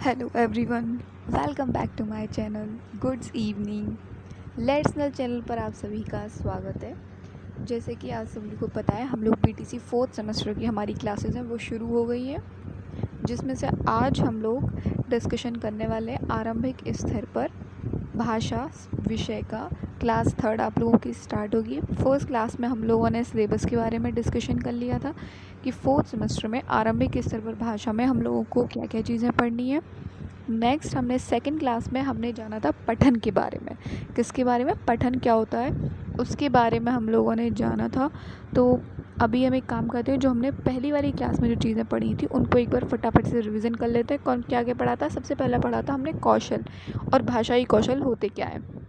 Hello everyone, welcome back to my channel goods evening. Let's null channel पर आप सभी का स्वागत है। जैसे कि आज सभी को पता है, हम लोग बीटीसी फोर्थ सेमेस्टर की हमारी क्लासेस हैं वो शुरू हो गई हैं, जिसमें से आज हम लोग डिस्कशन करने वाले हैं आरंभिक स्तर पर भाषा विषय का। क्लास थर्ड आप लोगों की स्टार्ट होगी। फर्स्ट क्लास में हम लोगों ने सिलेबस के बारे में डिस्कशन कर लिया था कि फोर्थ सेमेस्टर में आरंभिक स्तर पर भाषा में हम लोगों को क्या क्या चीज़ें पढ़नी है। नेक्स्ट हमने सेकंड क्लास में हमने जाना था पठन के बारे में। किसके बारे में? पठन क्या होता है उसके बारे में हम लोगों ने जाना था। तो अभी हम एक काम करते हैं, जो हमने पहली वाली क्लास में जो चीज़ें पढ़ी थी उनको एक बार फटाफट से रिवीजन कर लेते हैं। कौन क्या क्या पढ़ा था? सबसे पहला पढ़ा था हमने कौशल, और भाषाई कौशल होते क्या है।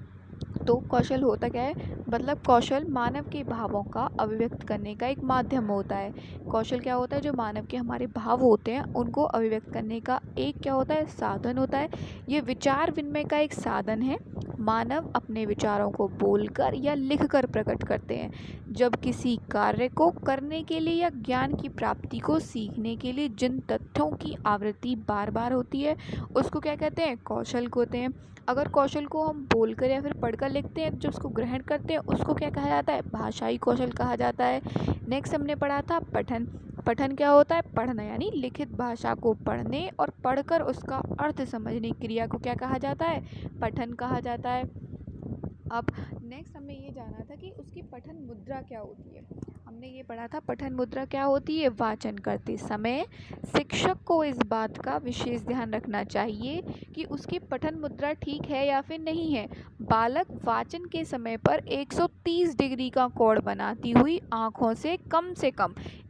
तो कौशल होता क्या है? मतलब कौशल मानव के भावों का अभिव्यक्त करने का एक माध्यम होता है। कौशल क्या होता है? जो मानव के हमारे भाव होते हैं उनको अभिव्यक्त करने का एक क्या होता है? साधन होता है। ये विचार विनिमय का एक साधन है। मानव अपने विचारों को बोलकर या लिखकर प्रकट करते हैं। जब किसी कार्य को करने के लिए या ज्ञान की प्राप्ति को सीखने के लिए जिन तथ्यों की आवृत्ति बार बार होती है उसको क्या कहते हैं? कौशल कहते हैं। अगर कौशल को हम बोलकर या फिर पढ़कर लिखते हैं, जो उसको ग्रहण करते हैं उसको क्या कहा जाता है? भाषाई कौशल कहा जाता है। नेक्स्ट हमने पढ़ा था पठन। पठन क्या होता है? पढ़ना, यानी लिखित भाषा को पढ़ने और पढ़कर उसका अर्थ समझने की क्रिया को क्या कहा जाता है? पठन कहा जाता है। अब नेक्स्ट हमने ये जाना था कि उसकी पठन मुद्रा क्या होती है। हमने ये पढ़ा था पठन मुद्रा क्या होती है। वाचन करते समय शिक्षक को इस बात का विशेष ध्यान रखना चाहिए कि उसकी पठन मुद्रा ठीक है या फिर नहीं है। बालक वाचन के समय पर 130 डिग्री का कोण बनाती हुई आँखों से कम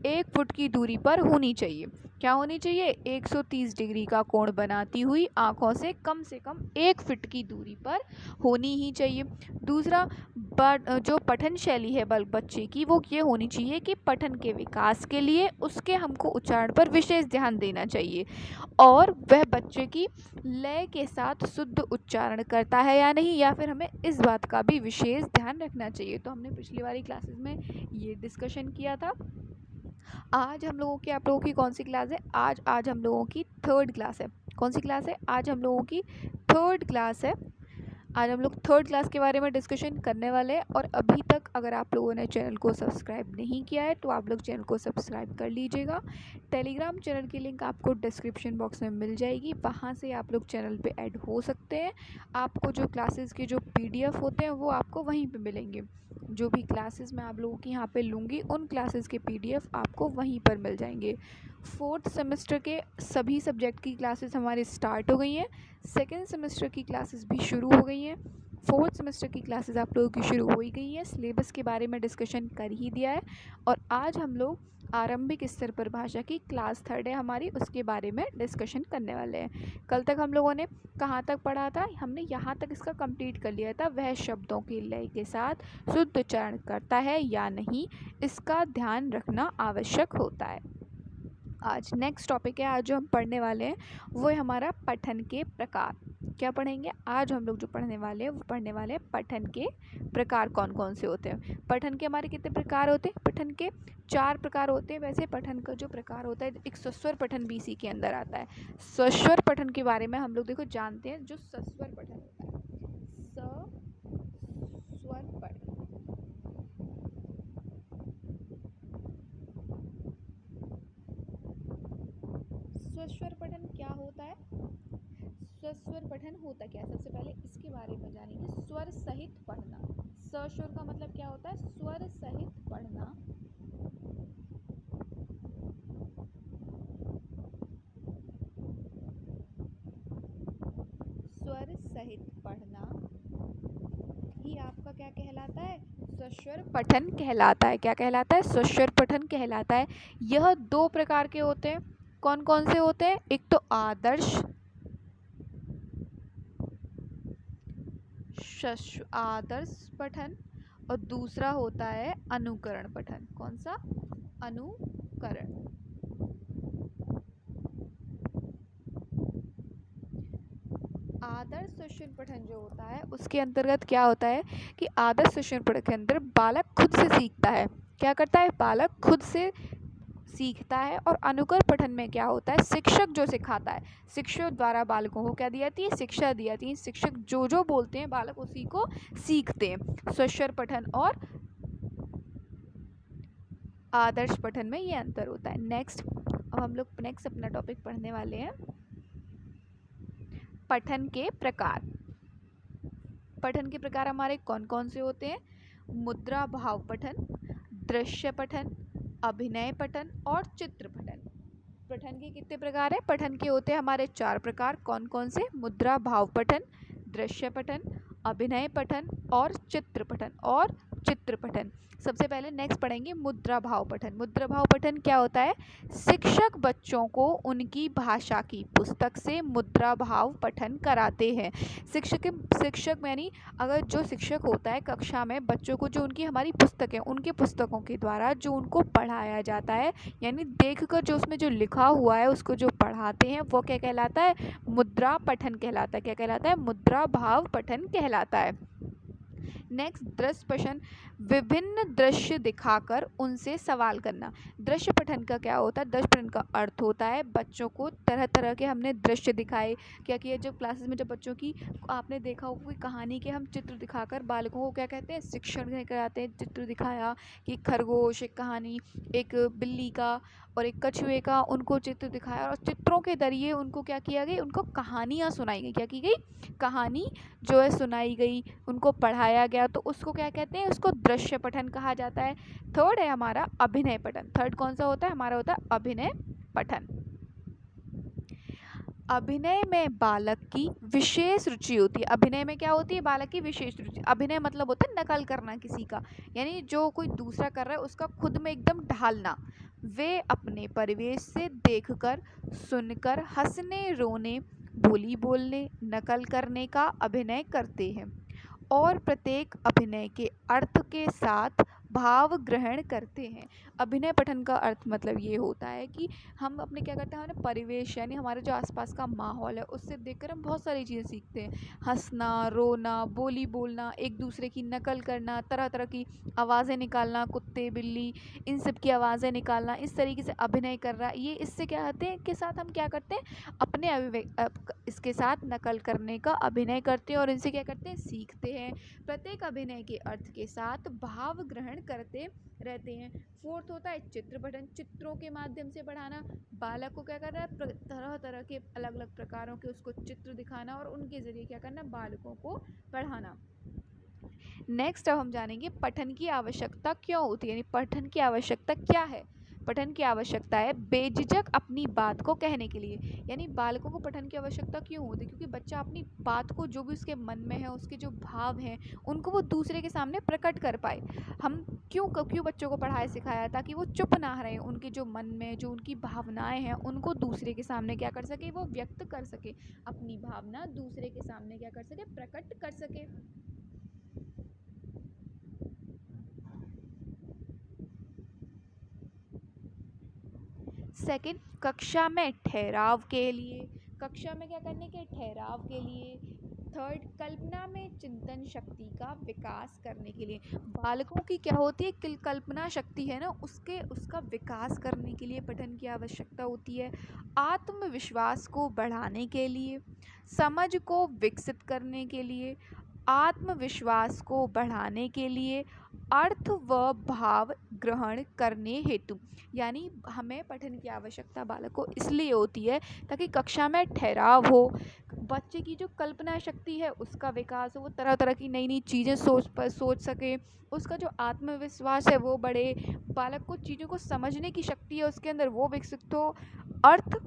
1 फुट की दूरी पर होनी चाहिए। क्या होनी चाहिए? 130 डिग्री का कोण बनाती हुई आँखों से कम 1 फुट की दूरी पर होनी ही चाहिए। दूसरा, जो पठन शैली है बच्चे की, वो ये होनी चाहिए कि पठन के विकास के लिए उसके हमको उच्चारण पर विशेष ध्यान देना चाहिए, और वह बच्चे की लय के साथ शुद्ध उच्चारण करता है या नहीं, या फिर हमें इस बात का भी विशेष ध्यान रखना चाहिए। तो हमने पिछली वाली क्लासेस में ये डिस्कशन किया था। आज हम लोगों की आप लोगों की कौन सी क्लास है? आज हम लोगों की थर्ड क्लास है। कौन सी क्लास है? आज हम लोगों की थर्ड क्लास है। आज हम लोग थर्ड क्लास के बारे में डिस्कशन करने वाले हैं। और अभी तक अगर आप लोगों ने चैनल को सब्सक्राइब नहीं किया है तो आप लोग चैनल को सब्सक्राइब कर लीजिएगा। टेलीग्राम चैनल की लिंक आपको डिस्क्रिप्शन बॉक्स में मिल जाएगी, वहाँ से आप लोग चैनल पे ऐड हो सकते हैं। आपको जो क्लासेस के जो पीडीएफ होते हैं वो आपको वहीं पे मिलेंगे। जो भी क्लासेस मैं आप लोगों की यहाँ पे लूँगी उन क्लासेस के पीडीएफ आपको वहीं पर मिल जाएंगे। फोर्थ सेमेस्टर के सभी सब्जेक्ट की क्लासेस हमारी स्टार्ट हो गई हैं। सेकेंड सेमेस्टर की क्लासेस भी शुरू हो गई हैं। फोर्थ सेमेस्टर की क्लासेस आप लोगों की शुरू हो ही गई हैं। सिलेबस के बारे में डिस्कशन कर ही दिया है। और आज हम लोग आरंभिक स्तर पर भाषा की क्लास थर्ड है हमारी, उसके बारे में डिस्कशन करने वाले हैं। कल तक हम लोगों ने कहाँ तक पढ़ा था? हमने यहाँ तक इसका कंप्लीट कर लिया था। वह शब्दों के लय के साथ शुद्ध उच्चारण करता है या नहीं, इसका ध्यान रखना आवश्यक होता है। आज नेक्स्ट टॉपिक है, आज जो हम पढ़ने वाले हैं वो है हमारा पठन के प्रकार। क्या पढ़ेंगे? आज हम लोग जो पढ़ने वाले हैं वो पढ़ने वाले हैं पठन के प्रकार कौन कौन से होते हैं। पठन के हमारे कितने प्रकार होते हैं? पठन के 4 प्रकार होते हैं। वैसे पठन का जो प्रकार होता है, एक सस्वर पठन भी इसी के अंदर आता है। सस्वर पठन के बारे में हम लोग देखो जानते हैं। जो सस्वर पठन होता है, सस्वर पठन, स्वस्वर पठन क्या होता है? स्वस्वर पठन होता क्या है? सबसे पहले इसके बारे में जानेंगे। स्वर सहित पढ़ना। सस्वर का मतलब क्या होता है? स्वर सहित पढ़ना। स्वर सहित पढ़ना ही आपका क्या कहलाता है? स्वस्वर पठन कहलाता है। क्या कहलाता है? स्वस्वर पठन कहलाता है। यह 2 प्रकार के होते हैं। कौन कौन से होते हैं? एक तो आदर्श आदर्श पठन, और दूसरा होता है अनुकरण पठन। कौन सा? अनुकरण। आदर्श शिक्षण पठन जो होता है उसके अंतर्गत क्या होता है कि आदर्श शिक्षण पठन के अंदर बालक खुद से सीखता है। क्या करता है? बालक खुद से सीखता है। और अनुकर पठन में क्या होता है, शिक्षक जो सिखाता है, शिक्षक द्वारा बालकों को क्या दी जाती है, शिक्षा दी जाती है। शिक्षक जो जो बोलते हैं बालक उसी को सीखते हैं। स्वस्वर पठन और आदर्श पठन में ये अंतर होता है। नेक्स्ट, अब हम लोग नेक्स्ट अपना टॉपिक पढ़ने वाले हैं, पठन के प्रकार। पठन के प्रकार हमारे कौन कौन से होते हैं, मुद्रा भाव पठन, दृश्य पठन, अभिनय पठन और चित्र पठन। पठन के कितने प्रकार हैं, पठन के होते हैं हमारे 4 प्रकार। कौन कौन से, मुद्रा भाव पठन, दृश्य पठन, अभिनय पठन और चित्र पठन। सबसे पहले नेक्स्ट पढ़ेंगे मुद्रा भाव पठन। मुद्रा भाव पठन क्या होता है, शिक्षक बच्चों को उनकी भाषा की पुस्तक से मुद्रा भाव पठन कराते हैं। शिक्षक यानी अगर जो शिक्षक होता है कक्षा में बच्चों को जो उनकी हमारी पुस्तक है उनके पुस्तकों के द्वारा जो उनको पढ़ाया जाता है, यानी देखकर जो उसमें जो लिखा हुआ है उसको जो पढ़ाते हैं वो क्या कहलाता है, मुद्रा पठन कहलाता है। क्या कहलाता है, मुद्रा भाव पठन कहलाता है। नेक्स्ट, दृश्य पठन, विभिन्न दृश्य दिखाकर उनसे सवाल करना। दृश्य पठन का क्या होता है, दृश्य पठन का अर्थ होता है बच्चों को तरह तरह के हमने दृश्य दिखाए। क्या किया, जब क्लासेस में जब बच्चों की आपने देखा हो कोई कहानी के हम चित्र दिखाकर बालकों को क्या कहते हैं, शिक्षण कराते हैं। चित्र दिखाया कि खरगोश, एक कहानी, एक बिल्ली का और एक कछुए का, उनको चित्र दिखाया और चित्रों के जरिए उनको क्या किया गया, उनको कहानियाँ सुनाई गई। क्या की गई, कहानी जो है सुनाई गई, उनको पढ़ाया गया, तो उसको क्या कहते हैं, उसको दृश्य पठन कहा जाता है। थर्ड है हमारा अभिनय पठन। थर्ड कौन सा होता है, हमारा होता है अभिनय पठन। अभिनय में बालक की विशेष रुचि होती है। अभिनय में क्या होती है, बालक की विशेष रुचि। अभिनय मतलब होता है नकल करना किसी का, यानी जो कोई दूसरा कर रहा है उसका खुद में एकदम ढालना। वे अपने परिवेश से देखकर, सुनकर, हंसने, रोने, बोली बोलने, नकल करने का अभिनय करते हैं और प्रत्येक अभिनय के अर्थ के साथ भाव ग्रहण करते हैं। अभिनय पठन का अर्थ मतलब ये होता है कि हम अपने क्या करते हैं, हमारे परिवेश यानी हमारे जो आसपास का माहौल है उससे देखकर हम बहुत सारी चीज़ें सीखते हैं। हंसना, रोना, बोली बोलना, एक दूसरे की नकल करना, तरह तरह की आवाज़ें निकालना, कुत्ते बिल्ली इन सब की आवाज़ें निकालना, इस तरीके से अभिनय कर रहा है ये। इससे क्या होते हैं के साथ हम क्या करते हैं, अपने इसके साथ नकल करने का अभिनय करते हैं और इनसे क्या करते हैं, सीखते हैं। प्रत्येक अभिनय के अर्थ के साथ भाव ग्रहण करते रहते हैं। फोर्थ होता है चित्र पठन। चित्रों के माध्यम से पढ़ाना। बालक को क्या करना है, तरह तरह के अलग अलग प्रकारों के उसको चित्र दिखाना और उनके जरिए क्या करना, बालकों को पढ़ाना। नेक्स्ट अब हम जानेंगे पठन की आवश्यकता क्यों होती है, यानी पठन की आवश्यकता क्या है। पठन की आवश्यकता है बेझिझक अपनी बात को कहने के लिए। यानी बालकों को पठन की आवश्यकता क्यों होती है, क्योंकि बच्चा अपनी बात को जो भी उसके मन में है, उसके जो भाव हैं उनको वो दूसरे के सामने प्रकट कर पाए। हम क्यों बच्चों को पढ़ाया सिखाया, ताकि वो चुप ना रहें, उनके जो मन में जो उनकी भावनाएं हैं उनको दूसरे के सामने क्या कर सके, वो व्यक्त कर सके, अपनी भावना दूसरे के सामने क्या कर सके, प्रकट कर सके। सेकंड, कक्षा में ठहराव के लिए। कक्षा में क्या करने के, ठहराव के लिए। थर्ड, कल्पना में चिंतन शक्ति का विकास करने के लिए। बालकों की क्या होती है, कल्पना शक्ति है ना, उसका विकास करने के लिए पठन की आवश्यकता होती है। आत्मविश्वास को बढ़ाने के लिए, समझ को विकसित करने के लिए, आत्मविश्वास को बढ़ाने के लिए, अर्थ व भाव ग्रहण करने हेतु। यानी हमें पठन की आवश्यकता बालक को इसलिए होती है ताकि कक्षा में ठहराव हो, बच्चे की जो कल्पना शक्ति है उसका विकास हो, वो तरह तरह की नई नई चीज़ें सोच सके, उसका जो आत्मविश्वास है वो बढ़े, बालक को चीज़ों को समझने की शक्ति है उसके अंदर वो विकसित हो। अर्थ,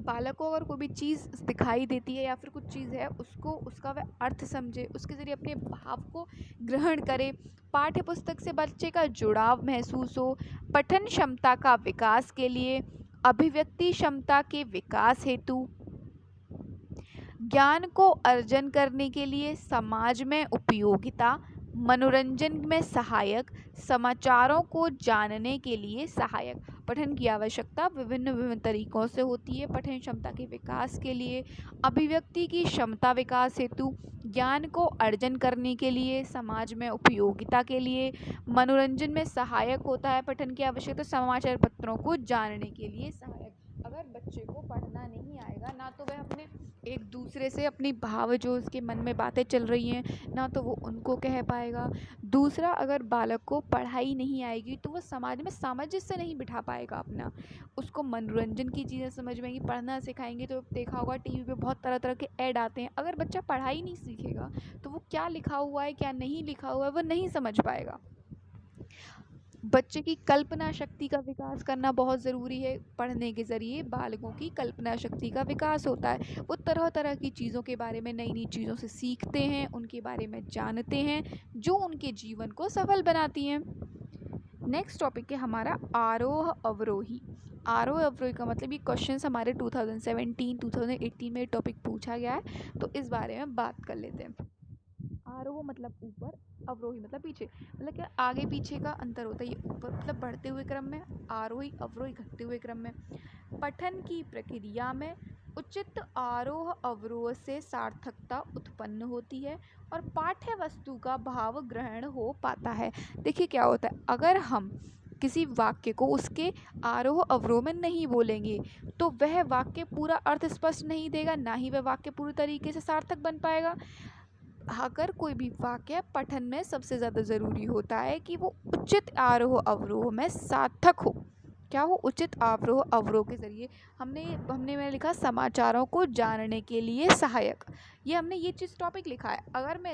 बालक को अगर कोई भी चीज़ दिखाई देती है या फिर कुछ चीज़ है उसको उसका वह अर्थ समझे, उसके ज़रिए अपने भाव को ग्रहण करे। पाठ्य पुस्तक से बच्चे का जुड़ाव महसूस हो। पठन क्षमता का विकास के लिए, अभिव्यक्ति क्षमता के विकास हेतु, ज्ञान को अर्जन करने के लिए, समाज में उपयोगिता, मनोरंजन में सहायक, समाचारों को जानने के लिए सहायक। पठन की आवश्यकता विभिन्न विभिन्न तरीकों से होती है। पठन क्षमता के विकास के लिए, अभिव्यक्ति की क्षमता विकास हेतु, ज्ञान को अर्जन करने के लिए, समाज में उपयोगिता के लिए। मनोरंजन में सहायक होता है पठन की आवश्यकता समाचार पत्रों को जानने के लिए सहायक। अगर बच्चे को पढ़ना नहीं आएगा, ना तो वह अपने एक दूसरे से अपनी भाव जो उसके मन में बातें चल रही हैं, ना तो वो उनको कह पाएगा। दूसरा, अगर बालक को पढ़ाई नहीं आएगी तो वो समाज में सामंजस्य नहीं बिठा पाएगा अपना। उसको मनोरंजन की चीज़ें समझ में आएंगी। पढ़ना सिखाएंगे तो देखा होगा टीवी पे बहुत तरह तरह के ऐड आते हैं। अगर बच्चा पढ़ाई नहीं सीखेगा तो वो क्या लिखा हुआ है क्या नहीं लिखा हुआ है वो नहीं समझ पाएगा। बच्चे की कल्पना शक्ति का विकास करना बहुत ज़रूरी है। पढ़ने के ज़रिए बालकों की कल्पना शक्ति का विकास होता है। वो तरह तरह की चीज़ों के बारे में, नई नई चीज़ों से सीखते हैं, उनके बारे में जानते हैं, जो उनके जीवन को सफल बनाती हैं। नेक्स्ट टॉपिक है हमारा आरोह अवरोही। आरोह अवरोही का मतलब, ये क्वेश्चन हमारे 2017-2018 में टॉपिक पूछा गया है, तो इस बारे में बात कर लेते हैं। आरोह मतलब ऊपर, अवरोही मतलब पीछे। मतलब क्या, आगे पीछे का अंतर होता है। ये ऊपर मतलब बढ़ते हुए क्रम में, आरोही अवरोही घटते हुए क्रम में। पठन की प्रक्रिया में उचित आरोह अवरोह से सार्थकता उत्पन्न होती है और पाठ्य वस्तु का भाव ग्रहण हो पाता है। देखिए क्या होता है, अगर हम किसी वाक्य को उसके आरोह अवरोह में नहीं बोलेंगे तो वह वाक्य पूरा अर्थ स्पष्ट नहीं देगा, ना ही वह वाक्य पूरी तरीके से सार्थक बन पाएगा। अगर कोई भी वाक्य पठन में सबसे ज़्यादा ज़रूरी होता है कि वो उचित आरोह अवरोह में सार्थक हो। क्या हो? उचित आरोह अवरोह के ज़रिए। हमने हमने मैंने लिखा समाचारों को जानने के लिए सहायक। ये हमने ये चीज़ टॉपिक लिखा है। अगर मैं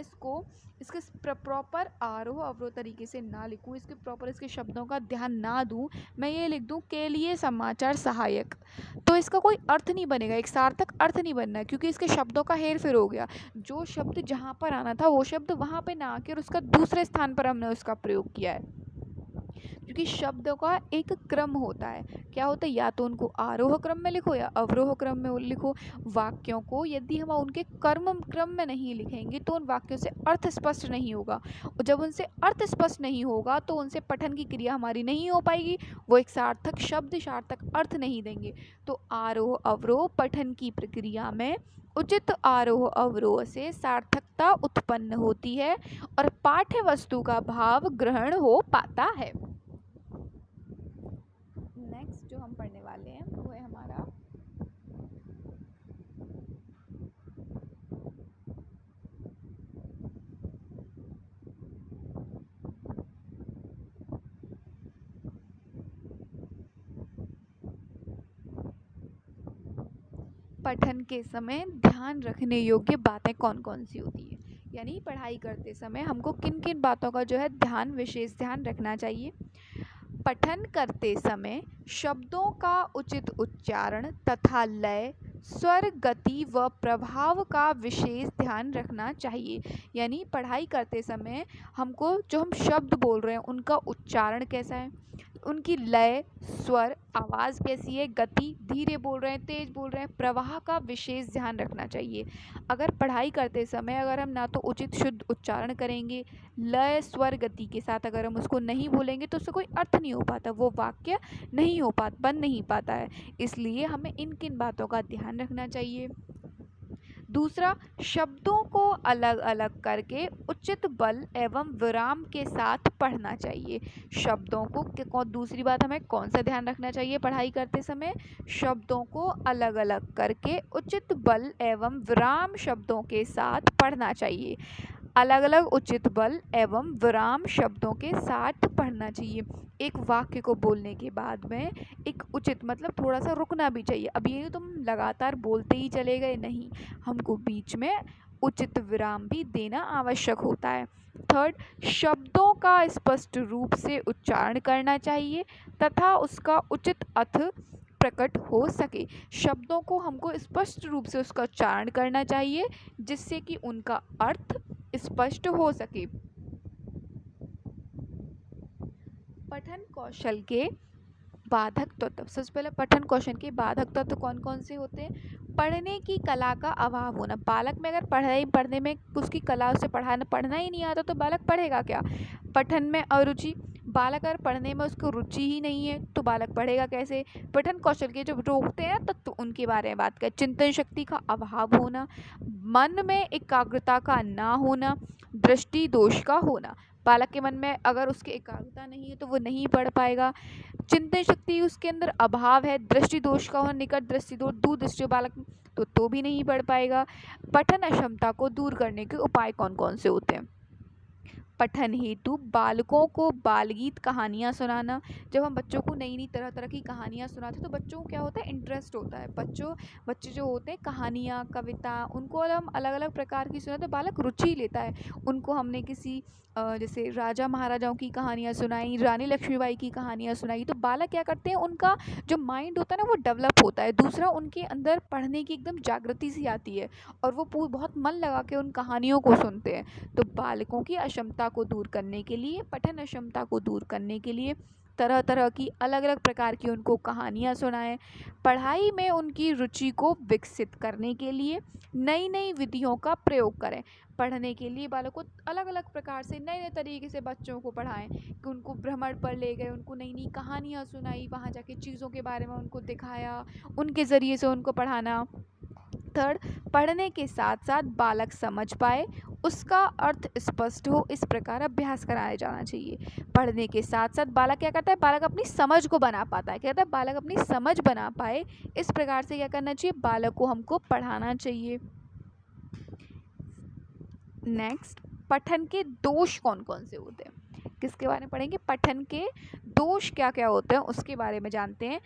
इसके प्रॉपर आरोह अवरोह तरीके से ना लिखूँ, इसके प्रॉपर इसके शब्दों का ध्यान ना दूँ, मैं ये लिख दूँ के लिए समाचार सहायक, तो इसका कोई अर्थ नहीं बनेगा, एक सार्थक अर्थ नहीं बनना है, क्योंकि इसके शब्दों का हेर फेर हो गया। जो शब्द जहाँ पर आना था वो शब्द वहाँ पे ना आकर उसका दूसरे स्थान पर हमने उसका प्रयोग किया है। क्योंकि शब्दों का एक क्रम होता है। क्या होता है? या तो उनको आरोह क्रम में लिखो या अवरोह क्रम में लिखो। वाक्यों को यदि हम उनके कर्म क्रम में नहीं लिखेंगे तो उन वाक्यों से अर्थ स्पष्ट नहीं होगा, और जब उनसे अर्थ स्पष्ट नहीं होगा तो उनसे पठन की क्रिया हमारी नहीं हो पाएगी, वो एक सार्थक शब्द सार्थक अर्थ नहीं देंगे। तो आरोह अवरोह पठन की प्रक्रिया में उचित आरोह अवरोह से सार्थकता उत्पन्न होती है और पाठ्य वस्तु का भाव ग्रहण हो पाता है। नेक्स्ट जो हम पढ़ने वाले हैं वो है हमारा पठन के समय ध्यान रखने योग्य बातें कौन कौन सी होती है। यानी पढ़ाई करते समय हमको किन किन बातों का जो है विशेष ध्यान रखना चाहिए। पठन करते समय शब्दों का उचित उच्चारण तथा लय, स्वर, गति व प्रभाव का विशेष ध्यान रखना चाहिए। यानी पढ़ाई करते समय हमको जो हम शब्द बोल रहे हैं उनका उच्चारण कैसा है, उनकी लय, स्वर, आवाज़ कैसी है, गति, धीरे बोल रहे हैं तेज़ बोल रहे हैं, प्रवाह का विशेष ध्यान रखना चाहिए। अगर पढ़ाई करते समय अगर हम ना तो उचित शुद्ध उच्चारण करेंगे, लय, स्वर, गति के साथ अगर हम उसको नहीं बोलेंगे तो उससे कोई अर्थ नहीं हो पाता, वो वाक्य नहीं हो पाता, बन नहीं पाता है। इसलिए हमें इन किन बातों का ध्यान रखना चाहिए। दूसरा, शब्दों को अलग अलग करके उचित बल एवं विराम के साथ पढ़ना चाहिए। शब्दों को दूसरी बात हमें कौन सा ध्यान रखना चाहिए पढ़ाई करते समय, शब्दों को अलग अलग करके उचित बल एवं विराम शब्दों के साथ पढ़ना चाहिए। अलग अलग उचित बल एवं विराम शब्दों के साथ पढ़ना चाहिए। एक वाक्य को बोलने के बाद में एक उचित मतलब थोड़ा सा रुकना भी चाहिए। अब ये तुम लगातार बोलते ही चले गए, नहीं, हमको बीच में उचित विराम भी देना आवश्यक होता है। थर्ड, शब्दों का स्पष्ट रूप से उच्चारण करना चाहिए तथा उसका उचित अर्थ प्रकट हो सके। शब्दों को हमको स्पष्ट रूप से उसका उच्चारण करना चाहिए जिससे कि उनका अर्थ स्पष्ट हो सके। पठन कौशल के बाधक तत्व, सबसे पहले पठन कौशल के बाधक तत्व कौन कौन से होते हैं। पढ़ने की कला का अभाव होना, बालक में अगर पढ़ने में उसकी कला, उसे पढ़ना ही नहीं आता तो बालक पढ़ेगा क्या। पठन में अरुचि, बालक अगर पढ़ने में उसको रुचि ही नहीं है तो बालक पढ़ेगा कैसे। पठन कौशल के जो रोकते हैं तत्व उनके बारे में बात करें। चिंतन शक्ति का अभाव होना, मन में एकाग्रता का ना होना, दृष्टि दोष का होना, बालक के मन में अगर उसकी एकाग्रता नहीं है तो वो नहीं पढ़ पाएगा। चिंतन शक्ति उसके अंदर अभाव है, दृष्टि दोष का होना, निकट दृष्टि दोष, दूर दृष्टि बालक तो भी नहीं पढ़ पाएगा। पठन अक्षमता को दूर करने के उपाय कौन कौन से होते हैं। पठन हेतु बालकों को बालगीत कहानियाँ सुनाना। जब हम बच्चों को नई नई तरह तरह की कहानियाँ सुनाते हैं तो बच्चों को क्या होता है, इंटरेस्ट होता है। बच्चे जो होते हैं कहानियाँ, कविता, उनको हम अलग अलग प्रकार की सुनाते तो बालक रुचि लेता है। उनको हमने किसी जैसे राजा महाराजाओं की कहानियाँ सुनाई, रानी लक्ष्मीबाई की कहानियाँ सुनाई, तो बालक क्या करते हैं, उनका जो माइंड होता है ना वो डेवलप होता है। दूसरा, उनके अंदर पढ़ने की एकदम जागृति सी आती है और वो बहुत मन लगा के उन कहानियों को सुनते हैं। तो बालकों की अक्षमता को दूर करने के लिए, पठन अक्षमता को दूर करने के लिए तरह तरह की अलग अलग प्रकार की उनको कहानियाँ सुनाएं। पढ़ाई में उनकी रुचि को विकसित करने के लिए नई नई विधियों का प्रयोग करें। पढ़ने के लिए बालकों को अलग अलग प्रकार से नए नए तरीके से बच्चों को पढ़ाएं कि उनको भ्रमण पर ले गए, उनको नई नई कहानियाँ सुनाई, वहाँ जाके चीज़ों के बारे में उनको दिखाया, उनके ज़रिए से उनको पढ़ाना। थर्ड, पढ़ने के साथ साथ बालक समझ पाए, उसका अर्थ स्पष्ट हो, इस प्रकार अभ्यास कराया जाना चाहिए। पढ़ने के साथ साथ बालक क्या करता है, बालक अपनी समझ को बना पाता है। क्या कहता है, बालक अपनी समझ बना पाए, इस प्रकार से क्या करना चाहिए, बालक को हमको पढ़ाना चाहिए। नेक्स्ट, पठन के दोष कौन कौन से होते हैं, किसके बारे में पढ़ेंगे, पठन के दोष क्या क्या होते हैं उसके बारे में जानते हैं।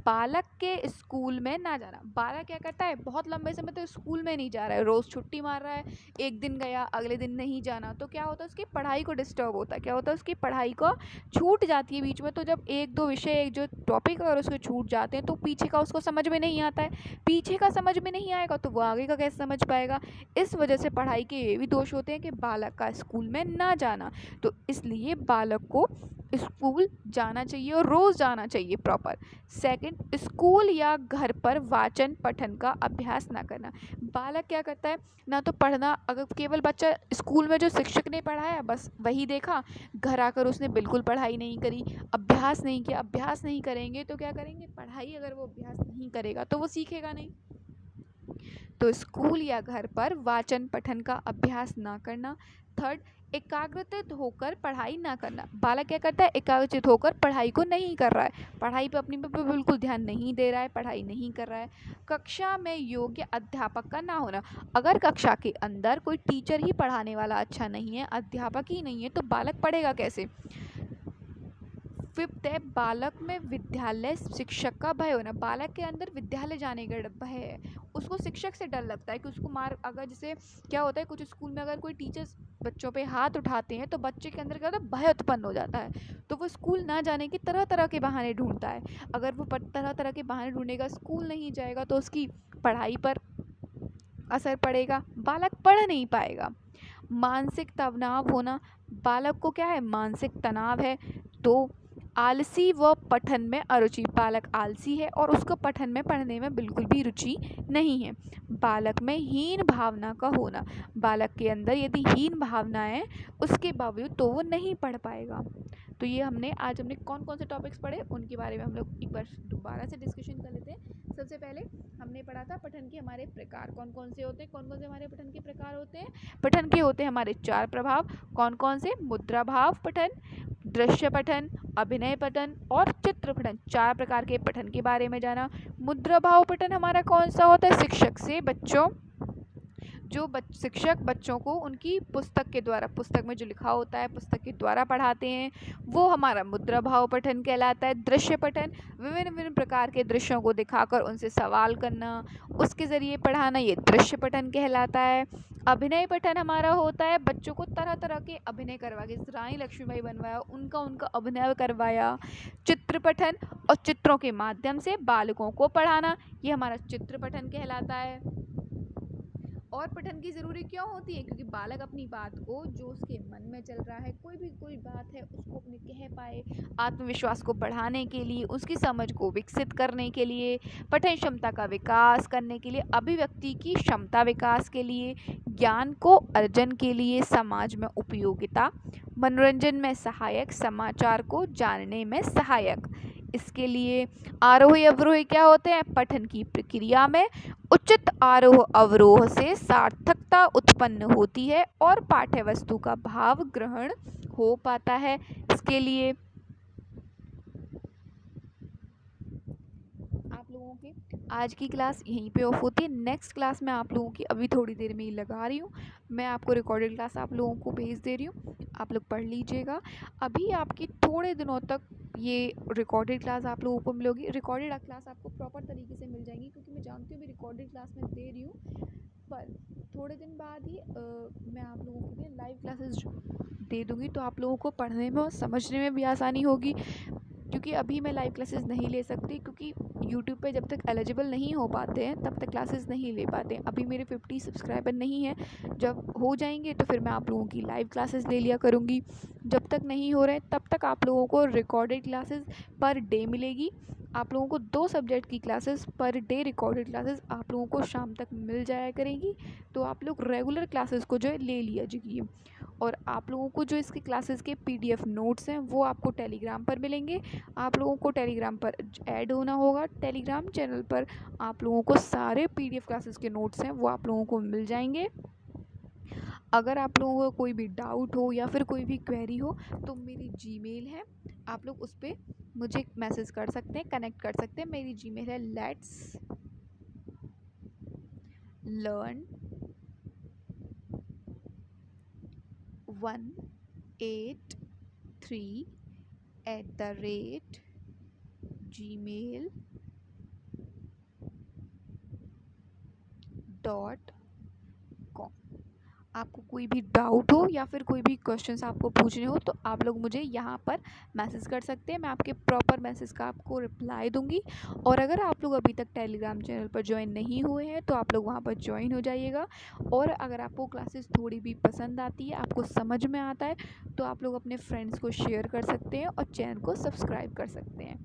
बालक के स्कूल में ना जाना, बालक क्या करता है, बहुत लंबे समय तक स्कूल में नहीं जा रहा है, रोज़ छुट्टी मार रहा है, एक दिन गया अगले दिन नहीं जाना, तो क्या होता है, उसकी पढ़ाई को डिस्टर्ब होता है। क्या होता है, उसकी पढ़ाई को छूट जाती है बीच में। तो जब एक दो विषय, एक जो टॉपिक अगर उसके छूट जाते हैं तो पीछे का उसको समझ में नहीं आता है। पीछे का समझ में नहीं आएगा तो वो आगे का कैसे समझ पाएगा। इस वजह से पढ़ाई के ये भी दोष होते हैं कि बालक का स्कूल में ना जाना। तो इसलिए बालक को स्कूल जाना चाहिए और रोज़ जाना चाहिए प्रॉपर। सेकंड, स्कूल या घर पर वाचन पठन का अभ्यास ना करना। बालक क्या करता है, ना तो पढ़ना, अगर केवल बच्चा स्कूल में जो शिक्षक ने पढ़ाया बस वही देखा, घर आकर उसने बिल्कुल पढ़ाई नहीं करी, अभ्यास नहीं किया। अभ्यास नहीं करेंगे तो क्या करेंगे, पढ़ाई अगर वो अभ्यास नहीं करेगा तो वो सीखेगा नहीं। तो स्कूल या घर पर वाचन पठन का अभ्यास ना करना। थर्ड, एकाग्रचित होकर पढ़ाई ना करना। बालक क्या करता है, एकाग्रचित होकर पढ़ाई को नहीं कर रहा है, पढ़ाई पे अपनी पे बिल्कुल ध्यान नहीं दे रहा है, पढ़ाई नहीं कर रहा है। कक्षा में योग्य अध्यापक का ना होना। अगर कक्षा के अंदर कोई टीचर ही पढ़ाने वाला अच्छा नहीं है, अध्यापक ही नहीं है, तो बालक पढ़ेगा कैसे। फिफ्थ है, बालक में विद्यालय शिक्षक का भय होना। बालक के अंदर विद्यालय जाने का भय है, उसको शिक्षक से डर लगता है कि उसको मार, अगर जैसे क्या होता है कुछ स्कूल में अगर कोई टीचर्स बच्चों पे हाथ उठाते हैं तो बच्चे के अंदर क्या होता है, भय उत्पन्न हो जाता है। तो वो स्कूल ना जाने की तरह तरह के बहाने ढूंढता है। अगर वो तरह तरह के बहाने ढूंढेगा, स्कूल नहीं जाएगा, तो उसकी पढ़ाई पर असर पड़ेगा, बालक पढ़ नहीं पाएगा। मानसिक तनाव होना। बालक को क्या है, मानसिक तनाव है, तो आलसी व पठन में अरुचि। बालक आलसी है और उसको पठन में, पढ़ने में बिल्कुल भी रुचि नहीं है। बालक में हीन भावना का होना। बालक के अंदर यदि हीन भावनाएं उसके बावजूद तो वो नहीं पढ़ पाएगा। तो ये आज हमने कौन कौन से टॉपिक्स पढ़े उनके बारे में हम लोग एक बार दोबारा से डिस्कशन कर लेते हैं। सबसे पहले हमने पढ़ा था पठन के हमारे प्रकार कौन कौन से होते हैं। कौन कौन से हमारे पठन के प्रकार होते हैं, पठन के होते हैं हमारे 4 प्रभाव। कौन कौन से, मुद्रा भाव पठन, दृश्य पठन, अभिनय पठन और चित्र पठन। 4 प्रकार के पठन के बारे में जाना। मुद्रा भाव पठन हमारा कौन सा होता है, शिक्षक से बच्चों, जो शिक्षक बच्चों को उनकी पुस्तक के द्वारा, पुस्तक में जो लिखा होता है पुस्तक के द्वारा पढ़ाते हैं, वो हमारा मुद्रा भाव पठन कहलाता है। दृश्य पठन, विभिन्न विभिन्न प्रकार के दृश्यों को दिखाकर उनसे सवाल करना, उसके ज़रिए पढ़ाना, ये दृश्य पठन कहलाता है। अभिनय पठन हमारा होता है बच्चों को तरह तरह के अभिनय करवा के, जैसे रानी लक्ष्मीबाई बनवाया उनका अभिनय करवाया। चित्र पठन, और चित्रों के माध्यम से बालकों को पढ़ाना, ये हमारा चित्र पठन कहलाता है। और पठन की ज़रूरी क्यों होती है? क्योंकि बालक अपनी बात को, जो उसके मन में चल रहा है, कोई बात है, उसको अपने कह पाए, आत्मविश्वास को बढ़ाने के लिए, उसकी समझ को विकसित करने के लिए, पठन क्षमता का विकास करने के लिए, अभिव्यक्ति की क्षमता विकास के लिए, ज्ञान को अर्जन के लिए, समाज में उपयोगिता, मनोरंजन में सहायक, समाचार को जानने में सहायक। इसके लिए आरोही अवरोही क्या होते हैं? पठन की प्रक्रिया में उचित आरोह अवरोह से सार्थकता उत्पन्न होती है और पाठ्य वस्तु का भाव ग्रहण हो पाता है। इसके लिए आप लोगों की आज की क्लास यहीं पे ऑफ होती है। नेक्स्ट क्लास में आप लोगों की अभी थोड़ी देर में ही लगा रही हूँ। मैं आपको रिकॉर्डेड क्लास आप लोगों को भेज दे रही हूँ, आप लोग पढ़ लीजिएगा। अभी आपकी थोड़े दिनों तक ये रिकॉर्डेड क्लास आप लोगों को मिलेगी। रिकॉर्डेड क्लास आपको प्रॉपर तरीके से मिल जाएंगी, क्योंकि मैं जानती हूँ अभी रिकॉर्डेड क्लास में दे रही हूँ, पर थोड़े दिन बाद ही मैं आप लोगों के लिए लाइव क्लासेस दे दूँगी, तो आप लोगों को पढ़ने में और समझने में भी आसानी होगी। क्योंकि अभी मैं लाइव क्लासेस नहीं ले सकती, क्योंकि यूट्यूब पे जब तक एलिजिबल नहीं हो पाते हैं तब तक क्लासेस नहीं ले पाते हैं। अभी मेरे 50 सब्सक्राइबर नहीं हैं, जब हो जाएंगे तो फिर मैं आप लोगों की लाइव क्लासेस ले लिया करूँगी। जब तक नहीं हो रहे तब तक आप लोगों को रिकॉर्डेड क्लासेस पर डे मिलेगी। आप लोगों को 2 सब्जेक्ट की classes per day recorded classes आप लोगों को शाम तक मिल जाया करेंगी। तो आप लोग रेगुलर क्लासेस को जो है ले लिया कीजिए। और आप लोगों को जो इसके क्लासेस के PDF नोट्स हैं वो आपको टेलीग्राम पर मिलेंगे। आप लोगों को टेलीग्राम पर ऐड होना होगा। टेलीग्राम चैनल पर आप लोगों को सारे PDF क्लासेस के नोट्स हैं वो आप लोगों को मिल जाएंगे। अगर आप लोगों को कोई भी डाउट हो या फिर कोई भी क्वेरी हो तो मेरी जीमेल है, आप लोग उस पर मुझे मैसेज कर सकते हैं, कनेक्ट कर सकते हैं। मेरी जीमेल है lets183@gmail.com। आपको कोई भी डाउट हो या फिर कोई भी क्वेश्चंस आपको पूछने हो तो आप लोग मुझे यहाँ पर मैसेज कर सकते हैं। मैं आपके प्रॉपर मैसेज का आपको रिप्लाई दूंगी। और अगर आप लोग अभी तक टेलीग्राम चैनल पर ज्वाइन नहीं हुए हैं तो आप लोग वहाँ पर ज्वाइन हो जाइएगा। और अगर आपको क्लासेस थोड़ी भी पसंद आती है, आपको समझ में आता है, तो आप लोग अपने फ्रेंड्स को शेयर कर सकते हैं और चैनल को सब्सक्राइब कर सकते हैं।